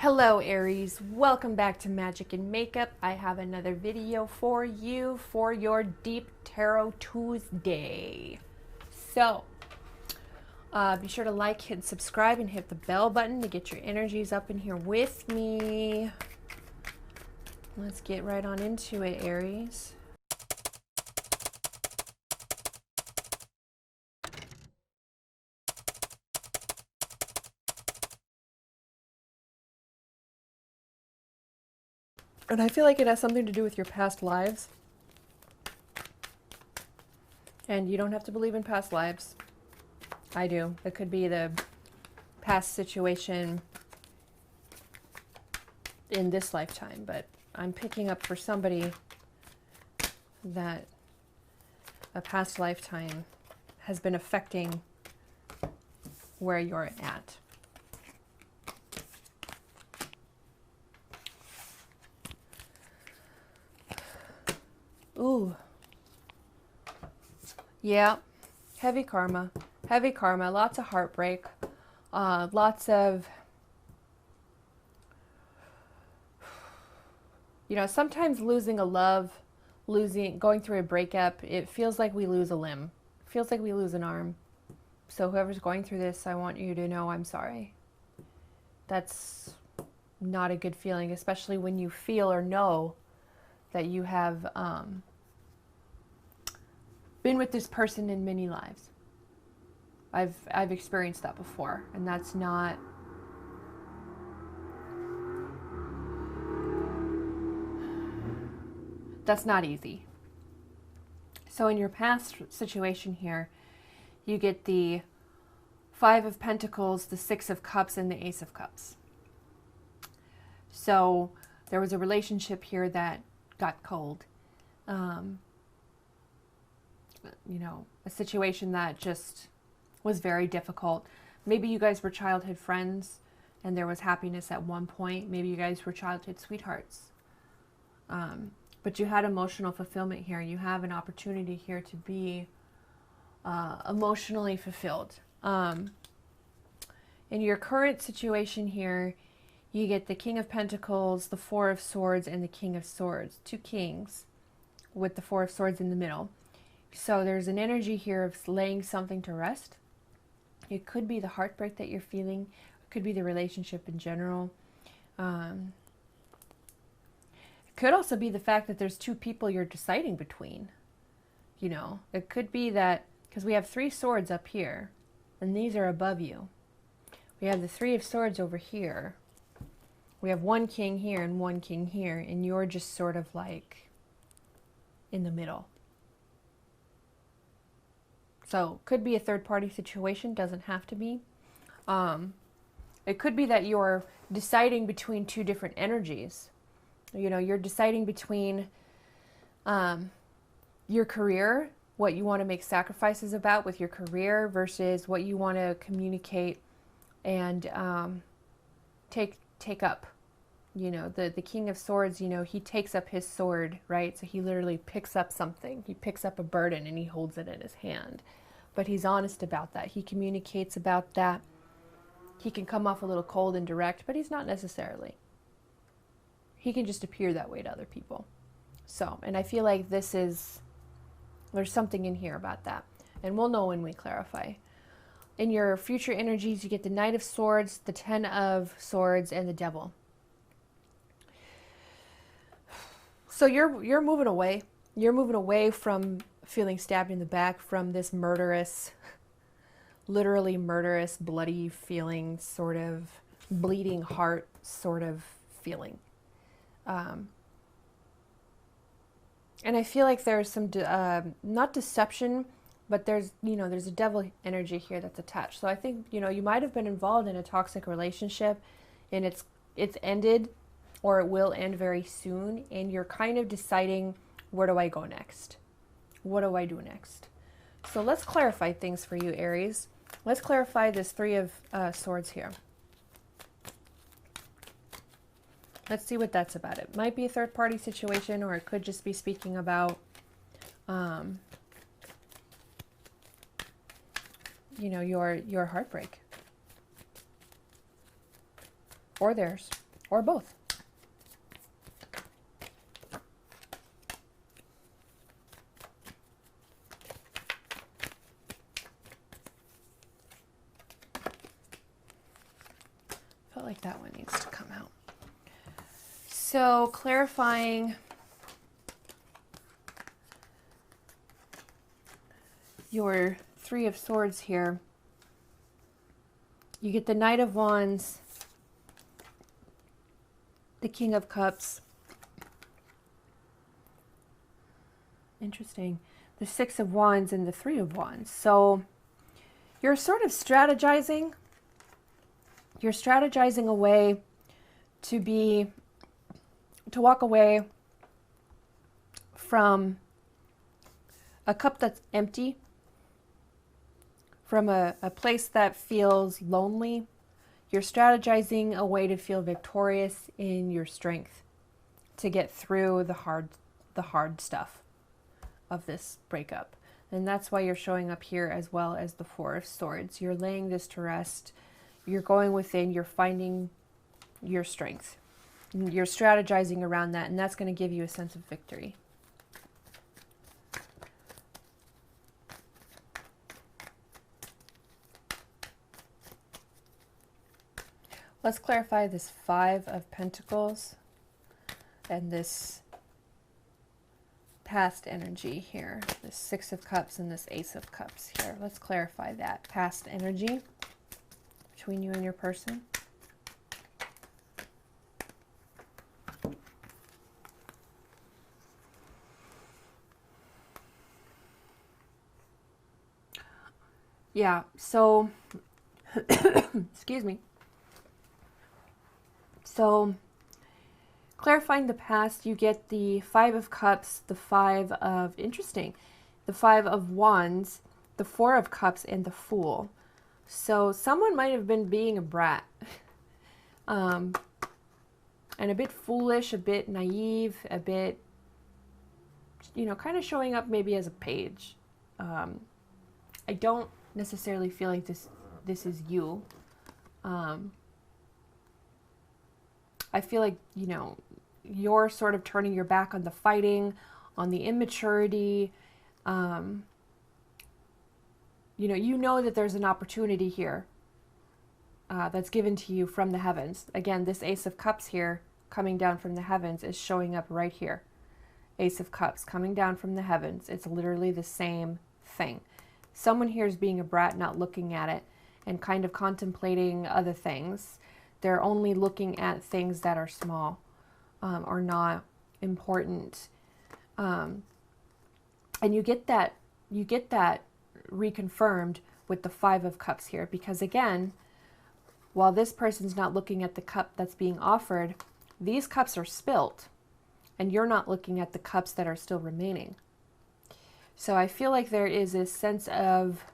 Hello Aries, welcome back to Magic and Makeup. I have another video for you for your Deep Tarot Tuesday. So, be sure to like, hit subscribe, and hit the bell button to get your energies up in here with me. Let's get right on into it, Aries. And I feel like it has something to do with your past lives. And you don't have to believe in past lives. I do. It could be the past situation in this lifetime, but I'm picking up for somebody that a past lifetime has been affecting where you're at. Ooh. Yeah. Heavy karma. Heavy karma. Lots of heartbreak. Lots of, sometimes losing a love, going through a breakup, it feels like we lose a limb. It feels like we lose an arm. So whoever's going through this, I want you to know I'm sorry. That's not a good feeling, especially when you feel or know that you have been with this person in many lives. I've experienced that before, and that's not easy. So in your past situation here, you get the Five of Pentacles, the Six of Cups, and the Ace of Cups. So there was a relationship here that got cold. A situation that just was very difficult. Maybe you guys were childhood friends and there was happiness at one point. Maybe you guys were childhood sweethearts. But you had emotional fulfillment here. You have an opportunity here to be emotionally fulfilled. In your current situation here, you get the King of Pentacles, the Four of Swords, and the King of Swords. Two kings with the Four of Swords in the middle. So there's an energy here of laying something to rest. It could be the heartbreak that you're feeling. It could be the relationship in general. It could also be the fact that there's two people you're deciding between. It could be that, because we have three swords up here, and these are above you. We have the Three of Swords over here. We have one king here and one king here, and you're just sort of like in the middle. So could be a third-party situation, doesn't have to be. It could be that you're deciding between two different energies. You're deciding between your career, what you want to make sacrifices about with your career versus what you want to communicate and take up. The King of Swords, he takes up his sword, right? So he literally picks up something. He picks up a burden and he holds it in his hand. But he's honest about that. He communicates about that. He can come off a little cold and direct, but he's not necessarily. He can just appear that way to other people. So, and I feel like there's something in here about that. And we'll know when we clarify. In your future energies, you get the Knight of Swords, the Ten of Swords, and the Devil. So you're moving away. You're moving away from feeling stabbed in the back, from this murderous, literally murderous, bloody feeling, sort of bleeding heart sort of feeling. And I feel like there's some, not deception, but there's a devil energy here that's attached. So I think, you might have been involved in a toxic relationship and it's ended, or it will end very soon, and you're kind of deciding, where do I go next? What do I do next? So let's clarify things for you, Aries. Let's clarify this Three of Swords here. Let's see what that's about. It might be a third-party situation, or it could just be speaking about, your heartbreak. Or theirs. or both. Felt like that one needs to come out. So clarifying your Three of Swords here, you get the Knight of Wands, the King of Cups. Interesting. The Six of Wands and the Three of Wands. So you're sort of strategizing. You're strategizing a way to walk away from a cup that's empty, from a place that feels lonely. You're strategizing a way to feel victorious in your strength to get through the hard stuff of this breakup. And that's why you're showing up here as well as the Four of Swords. You're laying this to rest. You're going within, you're finding your strength. You're strategizing around that, and that's going to give you a sense of victory. Let's clarify this Five of Pentacles and this past energy here. This Six of Cups and this Ace of Cups here. Let's clarify that. Past energy between you and your person. Yeah, so, excuse me. So, clarifying the past, you get the Five of Cups, the Five of, interesting, the Five of Wands, the Four of Cups, and the Fool. So, someone might have been being a brat. And a bit foolish, a bit naive, a bit, you know, kind of showing up maybe as a page. I don't necessarily feel like this is you. I feel like, you know, you're sort of turning your back on the fighting, on the immaturity. You know that there's an opportunity here that's given to you from the heavens. Again, this Ace of Cups here coming down from the heavens is showing up right here. Ace of Cups coming down from the heavens. It's literally the same thing. Someone here is being a brat, not looking at it and kind of contemplating other things. They're only looking at things that are small or not important. And you get that reconfirmed with the Five of Cups here, because again, while this person's not looking at the cup that's being offered, these cups are spilt and you're not looking at the cups that are still remaining. So I feel like there is a sense of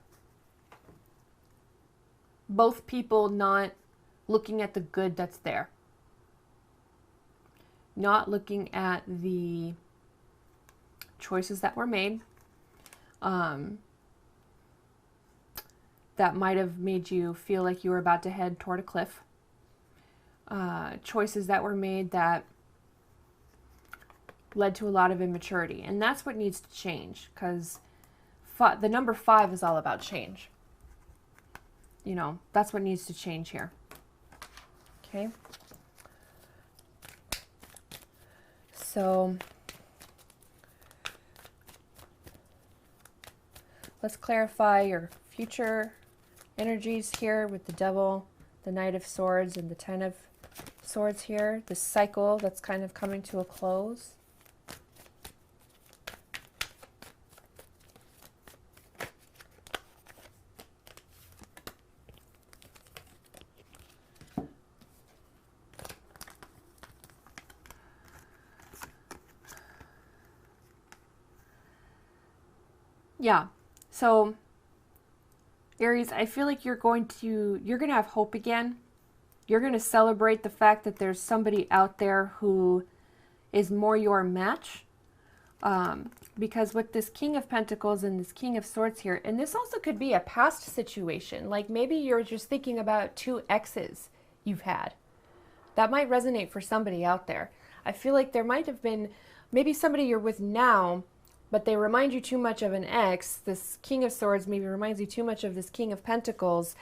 both people not looking at the good that's there, not looking at the choices that were made that might have made you feel like you were about to head toward a cliff, choices that were made that led to a lot of immaturity. And that's what needs to change, because the number 5 is all about change. You know, that's what needs to change here. Okay. So let's clarify your future energies here with the Devil, the Knight of Swords, and the Ten of Swords here. This cycle that's kind of coming to a close. Yeah, so Aries, I feel like you're going to have hope again. You're going to celebrate the fact that there's somebody out there who is more your match. Because with this King of Pentacles and this King of Swords here, and this also could be a past situation. Like maybe you're just thinking about 2 exes you've had. That might resonate for somebody out there. I feel like there might have been maybe somebody you're with now, but they remind you too much of an ex. This King of Swords maybe reminds you too much of this King of Pentacles.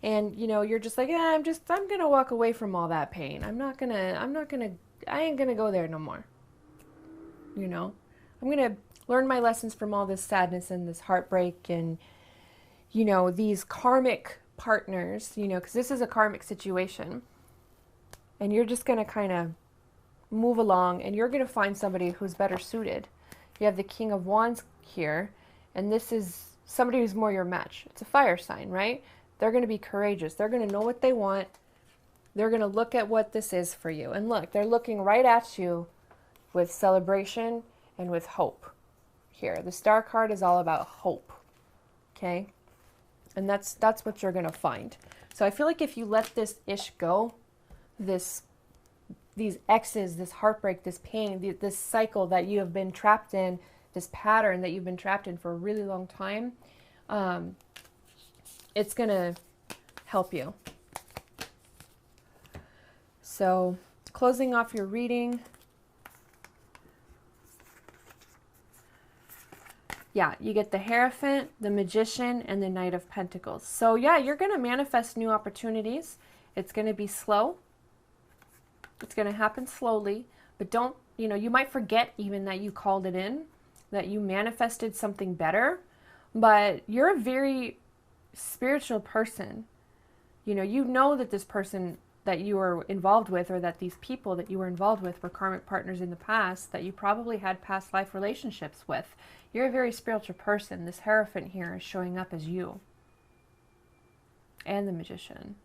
And, you know, you're just like, yeah, I'm going to walk away from all that pain. I ain't going to go there no more. You know, I'm going to learn my lessons from all this sadness and this heartbreak and, you know, these karmic partners, you know, because this is a karmic situation. And you're just going to kind of move along and you're going to find somebody who's better suited. You have the King of Wands here, and this is somebody who's more your match. It's a fire sign, right? They're going to be courageous. They're going to know what they want. They're going to look at what this is for you. And look, they're looking right at you with celebration and with hope here. The Star card is all about hope, okay? And that's what you're going to find. So I feel like if you let this ish go, these exes, this heartbreak, this pain, this cycle that you have been trapped in, this pattern that you've been trapped in for a really long time, it's going to help you. So, closing off your reading. Yeah, you get the Hierophant, the Magician, and the Knight of Pentacles. So yeah, you're going to manifest new opportunities. It's going to be slow. It's going to happen slowly, but don't, you know, you might forget even that you called it in, that you manifested something better, but you're a very spiritual person. You know that this person that you were involved with, or that these people that you were involved with were karmic partners in the past that you probably had past life relationships with. You're a very spiritual person. This Hierophant here is showing up as you. And the Magician.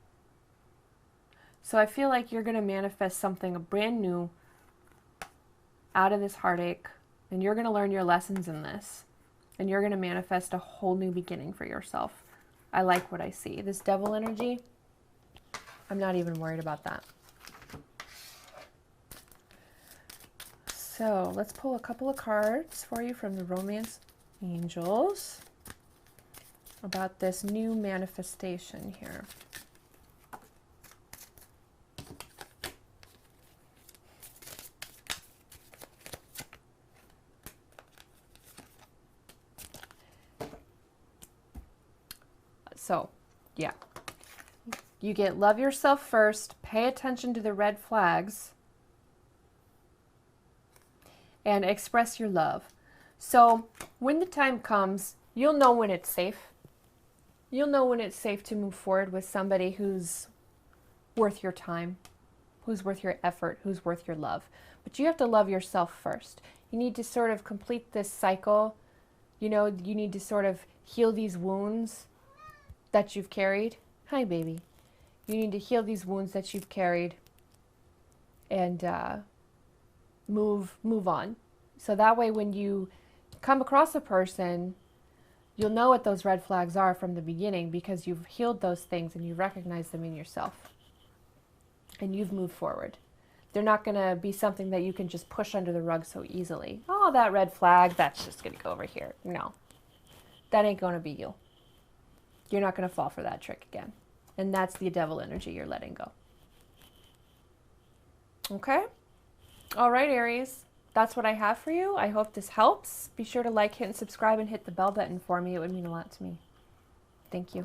So I feel like you're going to manifest something brand new out of this heartache, and you're going to learn your lessons in this, and you're going to manifest a whole new beginning for yourself. I like what I see. This Devil energy, I'm not even worried about that. So let's pull a couple of cards for you from the Romance Angels about this new manifestation here. So, yeah, you get love yourself first, pay attention to the red flags, and express your love. So when the time comes, you'll know when it's safe. You'll know when it's safe to move forward with somebody who's worth your time, who's worth your effort, who's worth your love. But you have to love yourself first. You need to sort of complete this cycle. You know, you need to sort of heal these wounds that you've carried. Hi, baby. You need to heal these wounds that you've carried and move on. So that way when you come across a person, you'll know what those red flags are from the beginning because you've healed those things and you recognize them in yourself. And you've moved forward. They're not going to be something that you can just push under the rug so easily. Oh, that red flag, that's just going to go over here. No. That ain't going to be you. You're not going to fall for that trick again. And that's the Devil energy you're letting go. Okay? All right, Aries. That's what I have for you. I hope this helps. Be sure to like, hit, and subscribe, and hit the bell button for me. It would mean a lot to me. Thank you.